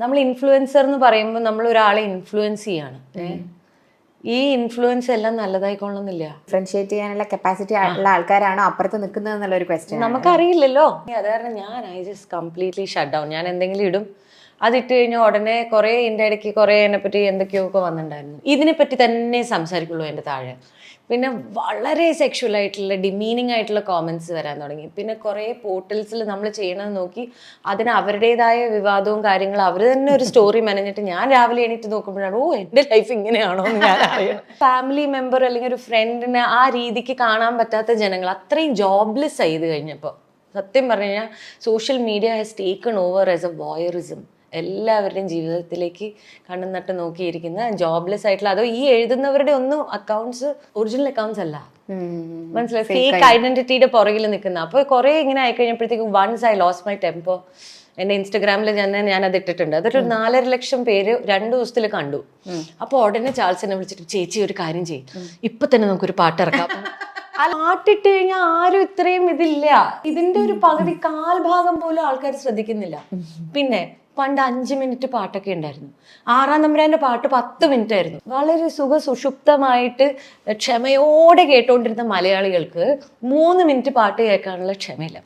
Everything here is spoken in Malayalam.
നമ്മൾ ഇൻഫ്ലുവൻസർ എന്ന് പറയുമ്പോൾ നമ്മൾ ഒരാളെ ഇൻഫ്ലുവൻസ് ചെയ്യാണ്. ഈ ഇൻഫ്ലുവൻസ് എല്ലാം നല്ലതായിക്കൊള്ളുന്നില്ല. ഡിഫറൻഷിയേറ്റ് ചെയ്യാനുള്ള കപ്പാസിറ്റി ഉള്ള ആൾക്കാരാണോ അപ്പുറത്ത് നിൽക്കുന്നത് എന്നുള്ള ഒരു ക്വസ്റ്റ്യൻ നമുക്കറിയില്ലല്ലോ. അത് കാരണം ഞാൻ I just completely shut down. ഞാൻ എന്തെങ്കിലും ഇടും, അതിട്ട് കഴിഞ്ഞാൽ ഉടനെ കുറേ എൻ്റെ ഇടയ്ക്ക് കുറേ എന്നെപ്പറ്റി എന്തൊക്കെയൊക്കെ വന്നിട്ടുണ്ടായിരുന്നു. ഇതിനെപ്പറ്റി തന്നെ സംസാരിക്കുള്ളൂ എൻ്റെ താഴെ. പിന്നെ വളരെ സെക്ഷുവലായിട്ടുള്ള ഡിമീനിങ് ആയിട്ടുള്ള കോമൻസ് വരാൻ തുടങ്ങി. പിന്നെ കുറേ പോർട്ടൽസിൽ നമ്മൾ ചെയ്യണത് നോക്കി അതിന് അവരുടേതായ വിവാദവും കാര്യങ്ങളും അവർ തന്നെ ഒരു സ്റ്റോറി മെനഞ്ഞിട്ട് ഞാൻ രാവിലെ എണീറ്റ് നോക്കുമ്പോഴാണ് ഓ എൻ്റെ ലൈഫ് ഇങ്ങനെയാണോ എന്ന് ഞാൻ അറിയാം. ഫാമിലി മെമ്പർ അല്ലെങ്കിൽ ഒരു ഫ്രണ്ടിനെ ആ രീതിക്ക് കാണാൻ പറ്റാത്ത ജനങ്ങൾ അത്രയും ജോബ്ലെസ് ആയത് കഴിഞ്ഞപ്പോൾ സത്യം പറഞ്ഞു കഴിഞ്ഞാൽ social media has taken over as A voyeurism. എല്ലാവരുടെയും ജീവിതത്തിലേക്ക് കണ്ണും നട്ട് നോക്കിയിരിക്കുന്ന ജോബ്ലെസ് ആയിട്ടുള്ള, അതോ ഈ എഴുതുന്നവരുടെ ഒന്നും അക്കൗണ്ട്സ് ഒറിജിനൽ അക്കൗണ്ട്സ് അല്ല, മനസ്സിലായി, ഫേക്ക് ഐഡന്റിറ്റിയുടെ പുറകിൽ നിൽക്കുന്ന. അപ്പോൾ കുറേ ഇങ്ങനെ ആയിക്കഴിഞ്ഞപ്പോഴത്തേക്കും once I lose my tempo. എൻ്റെ ഇൻസ്റ്റഗ്രാമിൽ ഞാൻ അത് ഇട്ടിട്ടുണ്ട്. അതൊരു 4.5 ലക്ഷം പേര് 2 ദിവസത്തിൽ കണ്ടു. അപ്പോൾ ഉടനെ ചാൾസിനെ വിളിച്ചിട്ട് ചേച്ചി ഒരു കാര്യം ചെയ്യും, ഇപ്പൊ തന്നെ നമുക്കൊരു പാട്ട് ഇറക്കാം. പാട്ടിട്ട് കഴിഞ്ഞാൽ ആരും ഇത്രയും ഇതില്ല. ഇതിന്റെ ഒരു പകുതി കാൽഭാഗം പോലും ആൾക്കാർ ശ്രദ്ധിക്കുന്നില്ല. പിന്നെ പണ്ട് 5 മിനിറ്റ് പാട്ടൊക്കെ ഉണ്ടായിരുന്നു. 6-ാം തമ്പുരാന്റെ പാട്ട് 10 മിനിറ്റ് ആയിരുന്നു. വളരെ സുഷുപ്തമായിട്ട് ക്ഷമയോടെ കേട്ടോണ്ടിരുന്ന മലയാളികൾക്ക് 3 മിനിറ്റ് പാട്ട് കേൾക്കാനുള്ള ക്ഷമയില്ല.